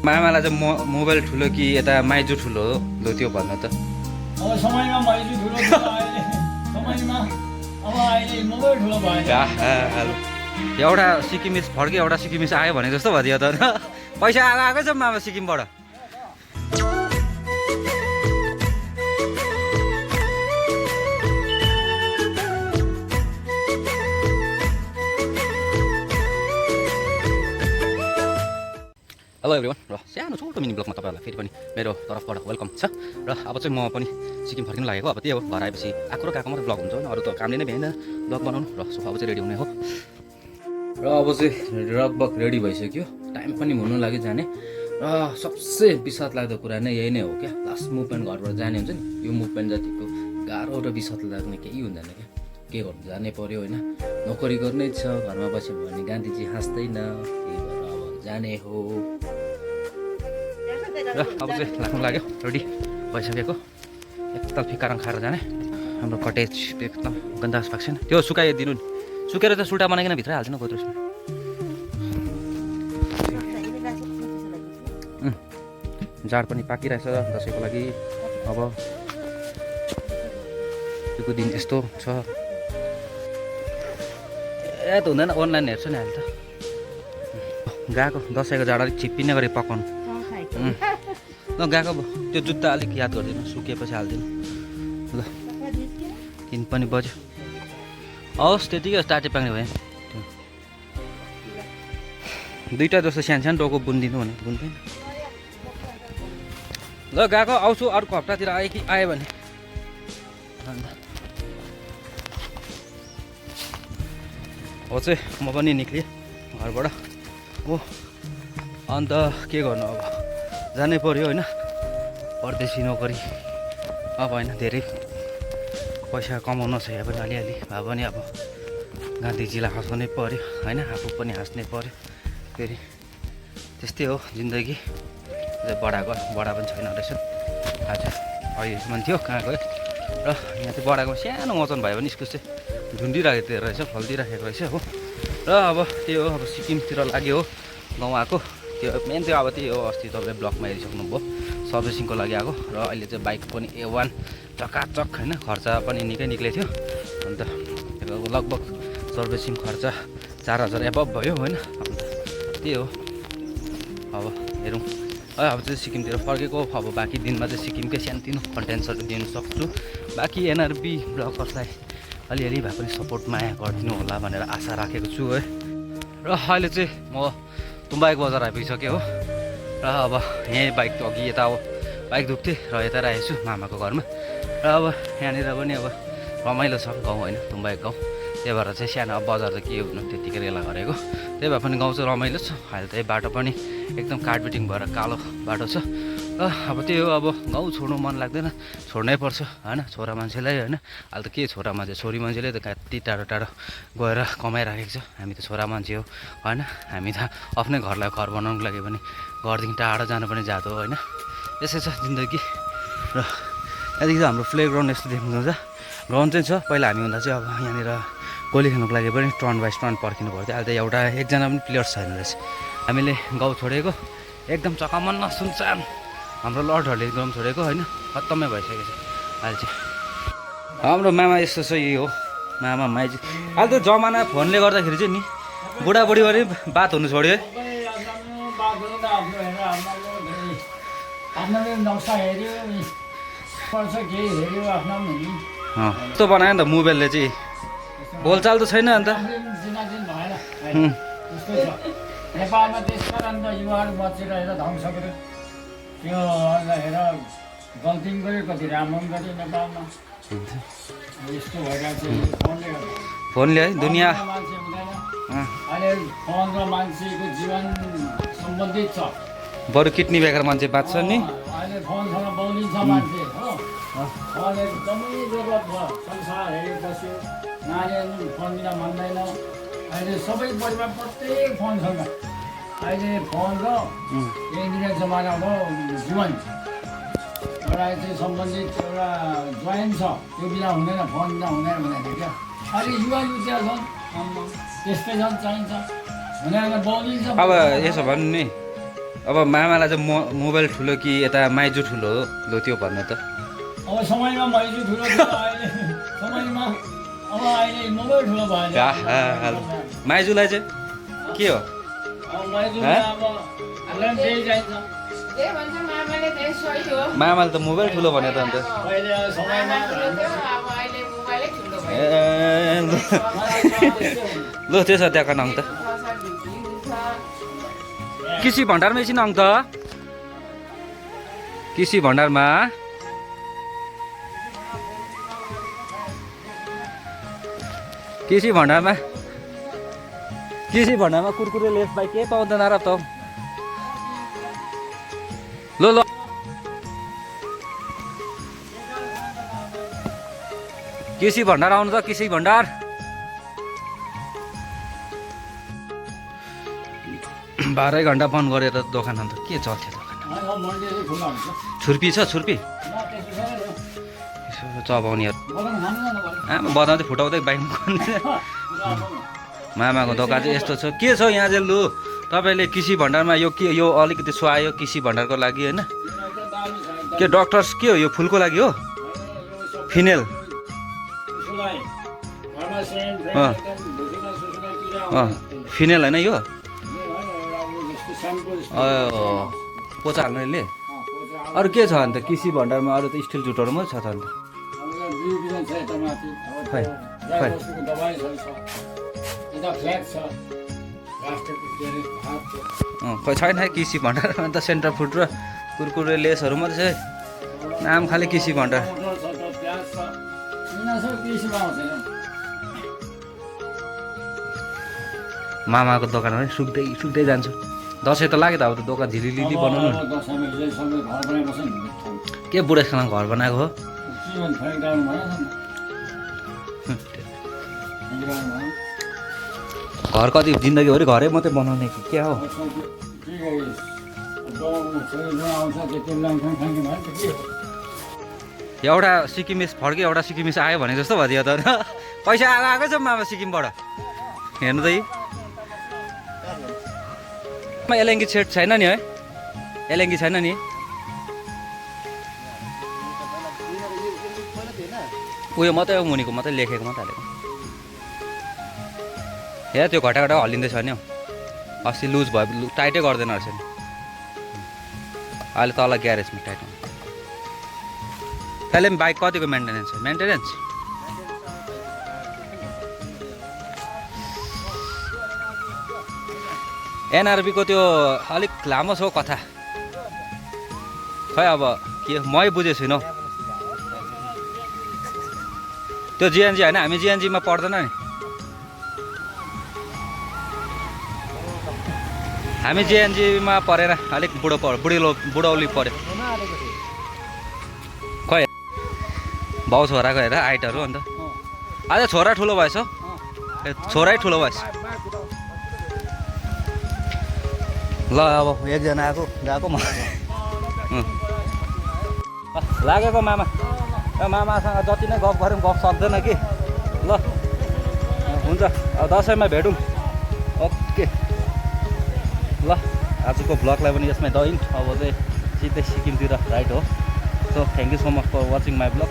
मामालाई चाहिँ मोबाइल ठुलो कि यता माइजू ठुलो हो लु त्यो भन्नु त अब समयमा माइजू ठुलो थियो अहिले समयमा अब अहिले मोबाइल ठुलो भयो एउटा सिक्किमिस फर्क्यो एउटा सिक्किमिस आयो भने जस्तो भयो त पैसा आएको छ मामा सिक्किमबाट हेलो एभ्रिवान र सानो छोटो मिनी ब्लगमा तपाईँहरूलाई फेरि पनि मेरो तर्फबाट वेलकम छ र अब चाहिँ म पनि सिक्किम फर्किनु लागेको अब त्यही हो घर आएपछि आएको र गएको मात्रै ब्लग हुन्छ अरू त कामले नै भ्याएन ब्लग बनाउनु र अब चाहिँ रेडी हुने हो र अब चाहिँ लगभग रेडी भइसक्यो टाइम पनि हुनु लाग्यो जाने र सबसे विषाद लाग्दो कुरा नै यही नै हो क्या लास्ट मुभमेन्ट घरबाट जाने हुन्छ नि यो मुभमेन्ट जतिको गाह्रो र विषाद लाग्ने केही हुँदैन क्या के गर्नु जानै पर्यो होइन नोकरी गर्नै छ घरमा बस्यो भने गान्धीजी हाँस्दैन त्यही भएर अब जाने हो र अब चाहिँ लाग्नु लाग्यो रेडी भइसकेको एकताल फिकाराङ खाएर जाने हाम्रो कटेज एकदम गन्दा भएको छैन त्यो सुकाइदिनु नि सुकेर त सुल्टा बनाइकन भित्रै हाल्दिनु गोद्रेजमा जाड पनि पाकिरहेछ दसैँको लागि अब त्यो दिन यस्तो छ त हुँदैन अनलाइन हेर्छु नि अहिले त गएको दसैँको जाड अलिक छिप्पिने गरी पकाउनु गएको त्यो जुत्ता अलिक याद गरिदिनु सुकेपछि हालिदिनु ल 3 पनि बज्यो हवस् त्यतिकै टाटे पाक्ने भयो दुईवटा जस्तो सानो सानो डोको बुनिदिनु भने बुन्दैन ल गएको आउँछु अर्को हप्तातिर आयो कि आयो भने अन्त हो चाहिँ म पनि निक्लेँ घरबाट हो अन्त के गर्नु अब जानै पर्यो होइन परदेशी नोकरी अब होइन धेरै पैसा कमाउन छ पनि अलिअलि भए पनि अब गान्धीजीलाई हँसाउनै पर्यो होइन आफू पनि हाँस्नै पर्यो फेरि त्यस्तै हो जिन्दगी बडा पनि छैन रहेछ आज अहिलेसम्म थियो कहाँ गयो र यहाँ चाहिँ बडाको सानो वचन भयो भने इस्कुस चाहिँ झुन्डिराखेको रहेछ फल्दिराखेको रहेछ हो र अब त्यही हो अब सिक्किमतिर लाग्यो हो गाउँ आएको त्यो मेन चाहिँ अब त्यही हो अस्ति तपाईँले ब्लगमा हेरिसक्नुभयो सर्भिसिङको लागि आएको र अहिले चाहिँ बाइक पनि A1 चकाचक होइन खर्च पनि निकै निक्लेको थियो अन्त लगभग सर्भिसिङ खर्च 4000 एबभ भयो होइन अन्त त्यही हो अब हेरौँ अब चाहिँ सिक्किमतिर फर्केको अब बाँकी दिनमा चाहिँ सिक्किमकै सानोतिनो कन्टेन्ट्सहरू दिन सक्छु बाँकी एनआरबी ब्लगर्सलाई अलिअलि भए पनि सपोर्ट माया गरिदिनु होला भनेर आशा राखेको छु है र अहिले चाहिँ म तुम्बाइक बजार आइपुगिसक्यो हो र अब यहीँ बाइक अघि यता अब बाइक दुख्थेँ र यता राखेको छु मामाको घरमा र अब यहाँनिर पनि अब रमाइलो छ गाउँ होइन तुम्बाइक गाउँ त्यही भएर चाहिँ सानो अब बजार त के हुनु त्यतिकै रेला गरेको त्यही भए पनि गाउँ चाहिँ रमाइलो छ अहिले त बाटो पनि एकदम काटबिटिङ भएर कालो बाटो छ र अब त्यही हो अब गाउँ छोड्नु मन लाग्दैन छोड्नै पर्छ होइन छोरा मान्छेलाई होइन अहिले त के छोरा मान्छे छोरी मान्छेले त कति टाढो टाढो गएर कमाइराखेको छ हामी त छोरा मान्छे हो होइन हामी त आफ्नै घरलाई घर बनाउनुको लागि पनि घरदेखि टाढो जानु पनि जाँदो होइन यसै छ जिन्दगी र यहाँदेखि हाम्रो प्ले ग्राउन्ड यस्तो देख्नुहुन्छ ग्राउन्ड चाहिँ छ पहिला हामी हुँदा चाहिँ अब यहाँनिर गोली खेल्नुको लागि पनि टर्न बाई टर्न पर्खिनु पर्थ्यो अहिले त एउटा एकजना पनि प्लेयर्स छैन रहेछ हामीले गाउँ छोडेको एकदम चकामन्न सुनसान हाम्रो लर्डहरूले गाउँ छोडेको होइन खत्तमै भइसकेको छ अहिले चाहिँ हाम्रो मामा यस्तो छ यही हो मामा माइजी अहिले त जमाना फोनले गर्दाखेरि चाहिँ नि बुढाबुढी पनि बात हुनु छोड्यो है यस्तो बनायो नि त मोबाइलले चाहिँ बोलचाल त छैन अन्त नेपालमा त्यसकारण त युवाहरू बचेर हेर ध्वंस गऱ्यो त्यो हेर गल्ती पनि गऱ्यो कति राम्रो पनि गऱ्यो नेपालमा यस्तो भइरहेको छ फोनले है दुनियाँ मान्छे हुँदैन अहिले फोन र मान्छेको जीवन सम्बन्धित छ बरु किडनी बेकार मान्छे बाँच्छ नि अहिले फोनसँग बोलिन्छ मान्छे हो फोन एकदमै जरुरत भयो संसार हेरेपछि नानीहरू फोन बिना मान्दैन अहिले सबै परिवार प्रत्येक फोनसँग अहिले फोन र इन्टरनेट जमानाको जीवन एउटा चाहिँ सम्बन्धित एउटा जोइन छ त्यो बिना हुँदैन फोन बिना हुँदैन भनेको क्या अहिले युवा युवतीहरू छन् त्यस्तै छन् चाहिन्छ हुँदैन बोलिन्छ अब यसो भन्नु नि अब मामालाई चाहिँ मोबाइल ठुलो कि यता माइजू ठुलो हो लु त्यो भन्नु त अब समयमा माइजू ठुलो थियो अहिले समयमा अब अहिले मोबाइल ठुलो भयो माइजूलाई चाहिँ के हो अब माइजूलाई अब हामीलाई त्यही चाहिन्छ मामाले त मोबाइल ठुलो भने त अन्त अहिले समयमा ए लु त्यसो त्यहाँ नङ त कृषि भण्डारमा एकछिन नङ त कृषि भण्डारमा कृषि भण्डारमा कुरकुरे लेस बाई के पाउँदैन र त लो लो कृषि भण्डार आउनु त कृषि भण्डार 12 घन्टा बन्द गरेर दोकान अन्त के चल्थ्यो दोकान छुर्पी छ छुर्पी चबाउने आमा बनाउँदै फुटाउँदै बाइक मामाको दोकान चाहिँ यस्तो छ के छ यहाँ चाहिँ लु तपाईँले कृषि भण्डारमा यो के यो अलिकति सुहायो कृषि भण्डारको लागि होइन के डक्टर्स के हो यो फुलको लागि हो फिनेल फिनेल होइन यो पोचा हाल्नेले अरू के छ अन्त कृषि भण्डारमा अरू त स्टिल जुटहरू मात्रै छ त अन्त खै छैन कृषि भण्डारमा त सेन्टर फुड र कुरकुरे लेसहरू मात्रै छ नाम खालि कृषि भण्डार मामाको दोकान है सुक्दै सुक्दै जान्छु दसैँ त लाग्यो त अब त दोकान झिलिलिली बनाउनु के बुढेसकाल घर बनाएको हो घर कति जिन्दगीभरि घरै मात्रै बनाउने कि क्या हो एउटा सिक्किमिस फर्क्यो एउटा सिक्किमिस आयो भने जस्तो भइदियो त पैसा आएकै छ मामा सिक्किमबाट हेर्नु त एलेङ्गी सेट छैन नि है एलेङ्गी छैन नि उयो मात्रै मुनिको मात्रै लेखेको मात्रै हालेको हे त्यो घटा घटा हल्लिँदैछ नि हौ अस्ति लुज भयो टाइटै गर्दैन रहेछ नि अहिले तल ग्यारेजमा टाइट हुन्छ अहिले बाइक कतिको मेन्टेनेन्स छ मेन्टेनेन्स एनआरबीको त्यो अलिक लामो छ कथा खै अब के मै बुझेको छुइनँ त्यो जिएनजी होइन हामी जिएनजीमा पढ्दैन नि हामी जिएनजीमा परेर अलिक बुढौली पऱ्यो खै बाउ छोराको हेर आइटहरू अन्त आज छोरा ठुलो भएछ छोरै ठुलो भएछ ल अब एकजना आएको गएको म लागेको मामा मामासँग जति नै गफ गऱ्यौँ गफ सक्दैन कि ल हुन्छ अब दसैँमा भेटौँ ओके ल आजको भ्लगलाई पनि यसमै दइन् अब चाहिँ सिधै सिक्किमतिर राइट हो so thank you so much for watching my vlog